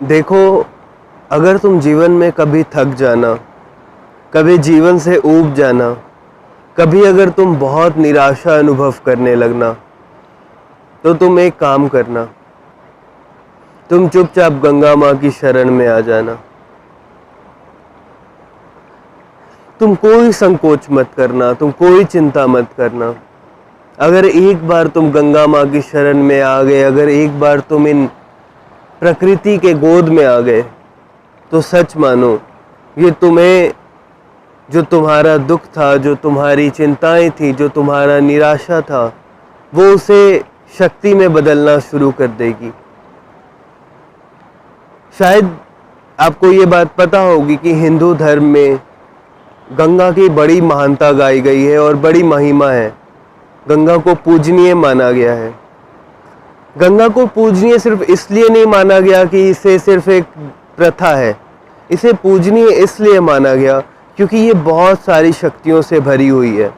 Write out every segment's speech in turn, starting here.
देखो, अगर तुम जीवन में कभी थक जाना, कभी जीवन से ऊब जाना, कभी अगर तुम बहुत निराशा अनुभव करने लगना, तो तुम एक काम करना, तुम चुपचाप गंगा माँ की शरण में आ जाना। तुम कोई संकोच मत करना, तुम कोई चिंता मत करना। अगर एक बार तुम गंगा माँ की शरण में आ गए, अगर एक बार तुम इन प्रकृति के गोद में आ गए, तो सच मानो, ये तुम्हें जो तुम्हारा दुख था, जो तुम्हारी चिंताएं थी, जो तुम्हारा निराशा था, वो उसे शक्ति में बदलना शुरू कर देगी। शायद आपको ये बात पता होगी कि हिंदू धर्म में गंगा की बड़ी महानता गाई गई है और बड़ी महिमा है। गंगा को पूजनीय माना गया है। गंगा को पूजनीय सिर्फ इसलिए नहीं माना गया कि इसे सिर्फ एक प्रथा है। इसे पूजनीय इसलिए माना गया क्योंकि ये बहुत सारी शक्तियों से भरी हुई है।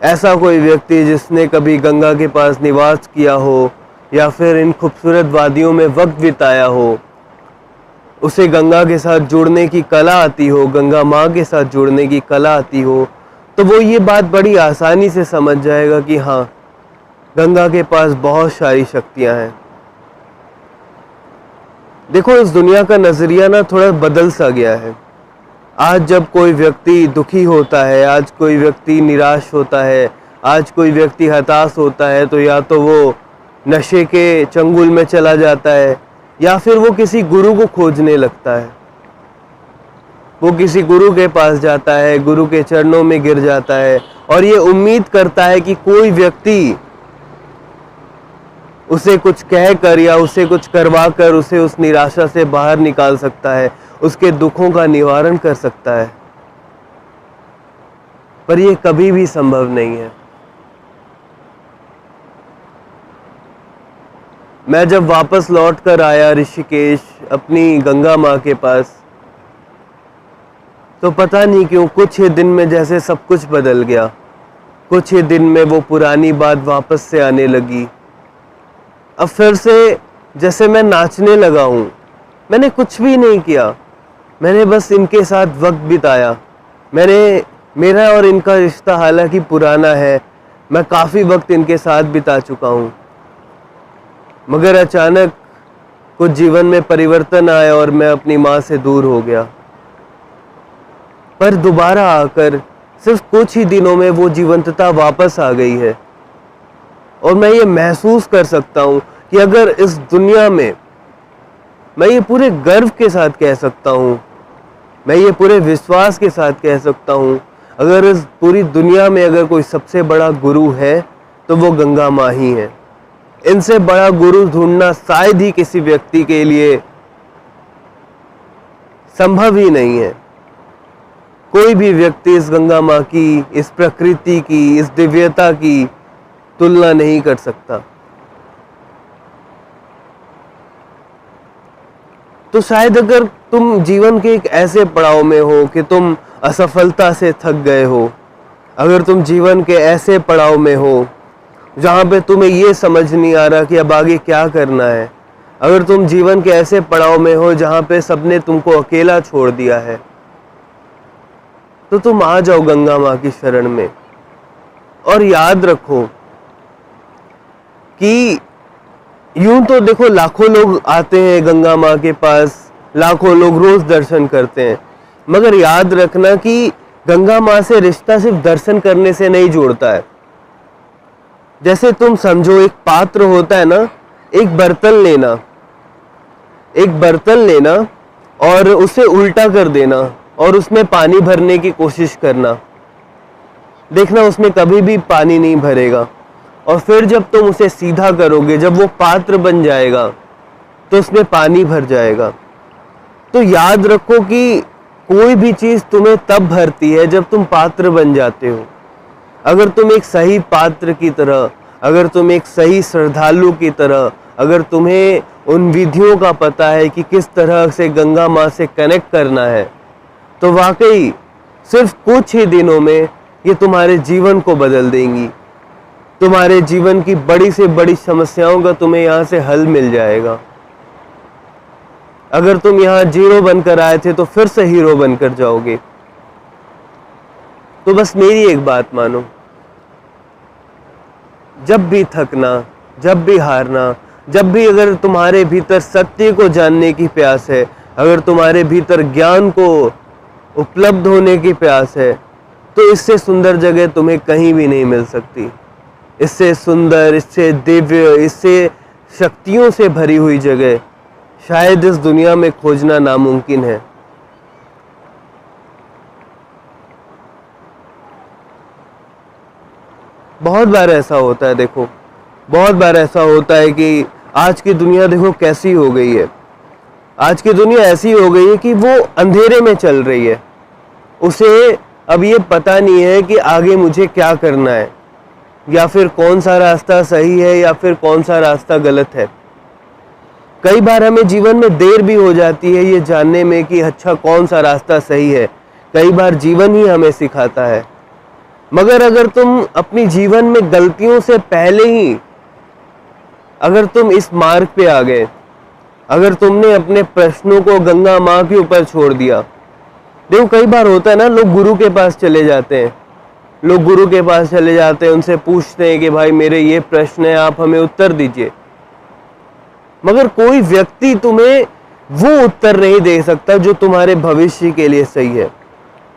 ऐसा कोई व्यक्ति जिसने कभी गंगा के पास निवास किया हो या फिर इन खूबसूरत वादियों में वक्त बिताया हो, उसे गंगा के साथ जुड़ने की कला आती हो, गंगा माँ के साथ जुड़ने की कला आती हो, तो वो ये बात बड़ी आसानी से समझ जाएगा कि हाँ, गंगा के पास बहुत सारी शक्तियाँ हैं। देखो, इस दुनिया का नज़रिया ना थोड़ा बदल सा गया है। आज जब कोई व्यक्ति दुखी होता है, आज कोई व्यक्ति निराश होता है, आज कोई व्यक्ति हताश होता है, तो या तो वो नशे के चंगुल में चला जाता है या फिर वो किसी गुरु को खोजने लगता है। वो किसी गुरु के पास जाता है, गुरु के चरणों में गिर जाता है और ये उम्मीद करता है कि कोई व्यक्ति उसे कुछ कहकर या उसे कुछ करवा कर उसे उस निराशा से बाहर निकाल सकता है, उसके दुखों का निवारण कर सकता है। पर यह कभी भी संभव नहीं है। मैं जब वापस लौट कर आया ऋषिकेश अपनी गंगा माँ के पास, तो पता नहीं क्यों कुछ ही दिन में जैसे सब कुछ बदल गया। कुछ ही दिन में वो पुरानी बात वापस से आने लगी। अब फिर से जैसे मैं नाचने लगा हूँ। मैंने कुछ भी नहीं किया, मैंने बस इनके साथ वक्त बिताया। मेरा और इनका रिश्ता हालांकि पुराना है, मैं काफ़ी वक्त इनके साथ बिता चुका हूँ, मगर अचानक कुछ जीवन में परिवर्तन आया और मैं अपनी माँ से दूर हो गया। पर दोबारा आकर सिर्फ कुछ ही दिनों में वो जीवंतता वापस आ गई है और मैं ये महसूस कर सकता हूँ कि अगर इस दुनिया में, मैं ये पूरे गर्व के साथ कह सकता हूँ, मैं ये पूरे विश्वास के साथ कह सकता हूँ, अगर इस पूरी दुनिया में अगर कोई सबसे बड़ा गुरु है तो वो गंगा माँ ही है। इनसे बड़ा गुरु ढूंढना शायद ही किसी व्यक्ति के लिए संभव ही नहीं है। कोई भी व्यक्ति इस गंगा माँ की, इस प्रकृति की, इस दिव्यता की तुलना नहीं कर सकता। तो शायद अगर तुम जीवन के एक ऐसे पड़ाव में हो कि तुम असफलता से थक गए हो, अगर तुम जीवन के ऐसे पड़ाव में हो जहाँ पे तुम्हें ये समझ नहीं आ रहा कि अब आगे क्या करना है, अगर तुम जीवन के ऐसे पड़ाव में हो जहाँ पे सबने तुमको अकेला छोड़ दिया है, तो तुम आ जाओ गंगा माँ की शरण में। और याद रखो कि यूं तो देखो, लाखों लोग आते हैं गंगा माँ के पास, लाखों लोग रोज दर्शन करते हैं, मगर याद रखना कि गंगा माँ से रिश्ता सिर्फ दर्शन करने से नहीं जुड़ता है। जैसे तुम समझो, एक पात्र होता है ना, एक बर्तन लेना और उसे उल्टा कर देना और उसमें पानी भरने की कोशिश करना, देखना उसमें कभी भी पानी नहीं भरेगा। और फिर जब तुम उसे सीधा करोगे, जब वो पात्र बन जाएगा, तो उसमें पानी भर जाएगा। तो याद रखो कि कोई भी चीज़ तुम्हें तब भरती है जब तुम पात्र बन जाते हो। अगर तुम एक सही पात्र की तरह, अगर तुम एक सही श्रद्धालु की तरह, अगर तुम्हें उन विधियों का पता है कि किस तरह से गंगा माँ से कनेक्ट करना है, तो वाकई सिर्फ कुछ ही दिनों में ये तुम्हारे जीवन को बदल देंगी। तुम्हारे जीवन की बड़ी से बड़ी समस्याओं का तुम्हें यहाँ से हल मिल जाएगा। अगर तुम यहाँ जीरो बनकर आए थे तो फिर से हीरो बनकर जाओगे। तो बस मेरी एक बात मानो, जब भी थकना, जब भी हारना, जब भी अगर तुम्हारे भीतर सत्य को जानने की प्यास है, अगर तुम्हारे भीतर ज्ञान को उपलब्ध होने की प्यास है, तो इससे सुंदर जगह तुम्हें कहीं भी नहीं मिल सकती। इससे सुंदर, इससे दिव्य, इससे शक्तियों से भरी हुई जगह शायद इस दुनिया में खोजना नामुमकिन है। बहुत बार ऐसा होता है, देखो बहुत बार ऐसा होता है कि आज की दुनिया देखो कैसी हो गई है। आज की दुनिया ऐसी हो गई है कि वो अंधेरे में चल रही है। उसे अब ये पता नहीं है कि आगे मुझे क्या करना है, या फिर कौन सा रास्ता सही है या फिर कौन सा रास्ता गलत है। कई बार हमें जीवन में देर भी हो जाती है ये जानने में कि अच्छा कौन सा रास्ता सही है। कई बार जीवन ही हमें सिखाता है। मगर अगर तुम अपनी जीवन में गलतियों से पहले ही अगर तुम इस मार्ग पे आ गए, अगर तुमने अपने प्रश्नों को गंगा माँ के ऊपर छोड़ दिया। देखो कई बार होता है ना, लोग गुरु के पास चले जाते हैं, लोग गुरु के पास चले जाते हैं, उनसे पूछते हैं कि भाई मेरे ये प्रश्न है, आप हमें उत्तर दीजिए। मगर कोई व्यक्ति तुम्हें वो उत्तर नहीं दे सकता जो तुम्हारे भविष्य के लिए सही है।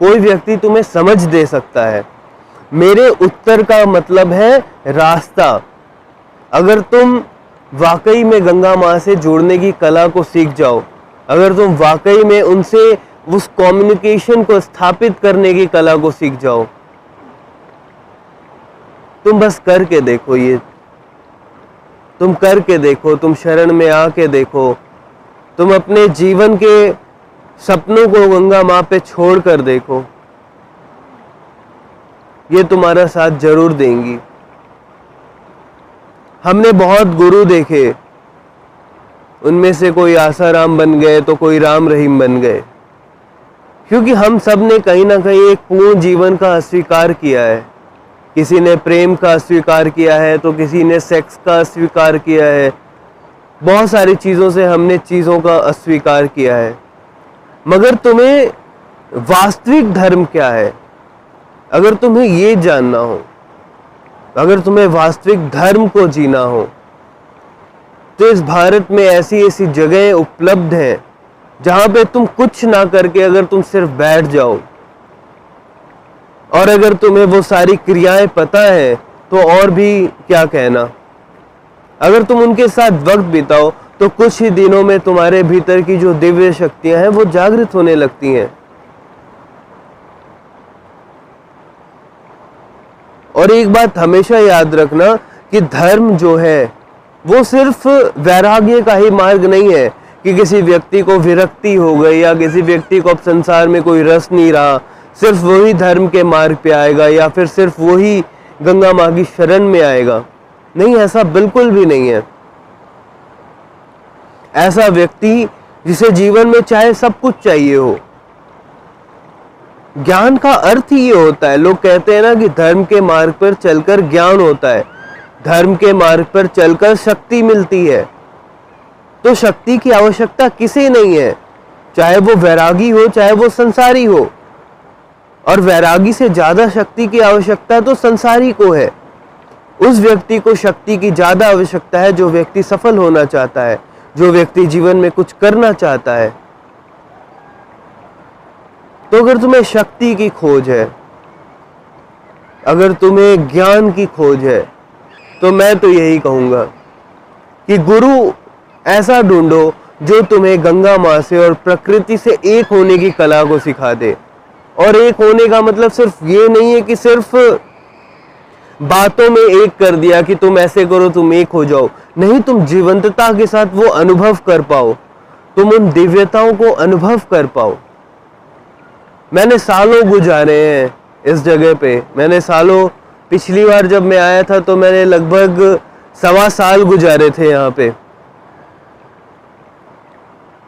कोई व्यक्ति तुम्हें समझ दे सकता है। मेरे उत्तर का मतलब है रास्ता। अगर तुम वाकई में गंगा माँ से जुड़ने की कला को सीख जाओ, अगर तुम वाकई में उनसे उस कम्युनिकेशन को स्थापित करने की कला को सीख जाओ, तुम बस करके देखो। ये तुम करके देखो, तुम शरण में आके देखो, तुम अपने जीवन के सपनों को गंगा माँ पे छोड़ कर देखो, ये तुम्हारा साथ जरूर देंगी। हमने बहुत गुरु देखे, उनमें से कोई आसाराम बन गए तो कोई राम रहीम बन गए, क्योंकि हम सब ने कहीं ना कहीं एक पूर्ण जीवन का अस्वीकार किया है। किसी ने प्रेम का अस्वीकार किया है तो किसी ने सेक्स का अस्वीकार किया है। बहुत सारी चीज़ों से हमने चीज़ों का अस्वीकार किया है। मगर तुम्हें वास्तविक धर्म क्या है, अगर तुम्हें ये जानना हो, अगर तुम्हें वास्तविक धर्म को जीना हो, तो इस भारत में ऐसी ऐसी जगहें उपलब्ध हैं जहां पे तुम कुछ ना करके अगर तुम सिर्फ बैठ जाओ, और अगर तुम्हें वो सारी क्रियाएं पता है तो और भी क्या कहना। अगर तुम उनके साथ वक्त बिताओ तो कुछ ही दिनों में तुम्हारे भीतर की जो दिव्य शक्तियां हैं वो जागृत होने लगती हैं। और एक बात हमेशा याद रखना कि धर्म जो है वो सिर्फ वैराग्य का ही मार्ग नहीं है कि किसी व्यक्ति को विरक्ति हो गई या किसी व्यक्ति को अब संसार में कोई रस नहीं रहा, सिर्फ वही धर्म के मार्ग पे आएगा या फिर सिर्फ वही गंगा माँ की शरण में आएगा। नहीं, ऐसा बिल्कुल भी नहीं है। ऐसा व्यक्ति जिसे जीवन में चाहे सब कुछ चाहिए हो। ज्ञान का अर्थ ही ये होता है। लोग कहते हैं ना कि धर्म के मार्ग पर चलकर ज्ञान होता है, धर्म के मार्ग पर चलकर शक्ति मिलती है। तो शक्ति की आवश्यकता किसे नहीं है, चाहे वो वैरागी हो चाहे वो संसारी हो। और वैरागी से ज्यादा शक्ति की आवश्यकता तो संसारी को है। उस व्यक्ति को शक्ति की ज्यादा आवश्यकता है जो व्यक्ति सफल होना चाहता है, जो व्यक्ति जीवन में कुछ करना चाहता है। तो अगर तुम्हें शक्ति की खोज है, अगर तुम्हें ज्ञान की खोज है, तो मैं तो यही कहूंगा कि गुरु ऐसा ढूंढो जो तुम्हें गंगा माँ से और प्रकृति से एक होने की कला को सिखा दे। और एक होने का मतलब सिर्फ ये नहीं है कि सिर्फ बातों में एक कर दिया कि तुम ऐसे करो तुम एक हो जाओ। नहीं, तुम जीवंतता के साथ वो अनुभव कर पाओ, तुम उन दिव्यताओं को अनुभव कर पाओ। मैंने सालों गुजारे हैं इस जगह पे। मैंने सालों, पिछली बार जब मैं आया था तो मैंने लगभग 1.25 साल गुजारे थे यहाँ पे।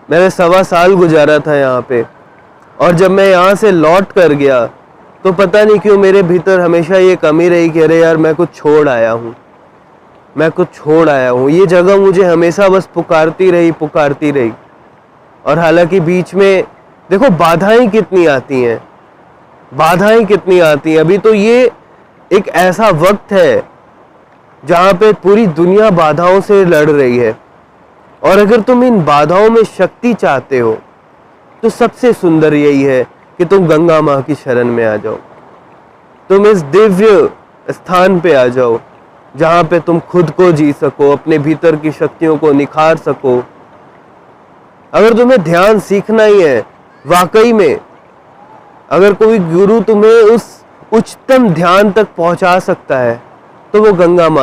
मैंने 1.25 साल गुजारा था यहाँ पे। और जब मैं यहाँ से लौट कर गया तो पता नहीं क्यों मेरे भीतर हमेशा ये कमी रही कि अरे यार मैं कुछ छोड़ आया हूँ, मैं कुछ छोड़ आया हूँ। ये जगह मुझे हमेशा बस पुकारती रही, पुकारती रही। और हालांकि बीच में देखो बाधाएं कितनी आती हैं, बाधाएं कितनी आती हैं। अभी तो ये एक ऐसा वक्त है जहां पे पूरी दुनिया बाधाओं से लड़ रही है, और अगर तुम इन बाधाओं में शक्ति चाहते हो तो सबसे सुंदर यही है कि तुम गंगा माँ की शरण में आ जाओ। तुम इस दिव्य स्थान पे आ जाओ जहां पे तुम खुद को जी सको, अपने भीतर की शक्तियों को निखार सको। अगर तुम्हें ध्यान सीखना ही है वाकई में, अगर कोई गुरु तुम्हें उस उच्चतम ध्यान तक पहुंचा सकता है तो वो गंगा माँ है।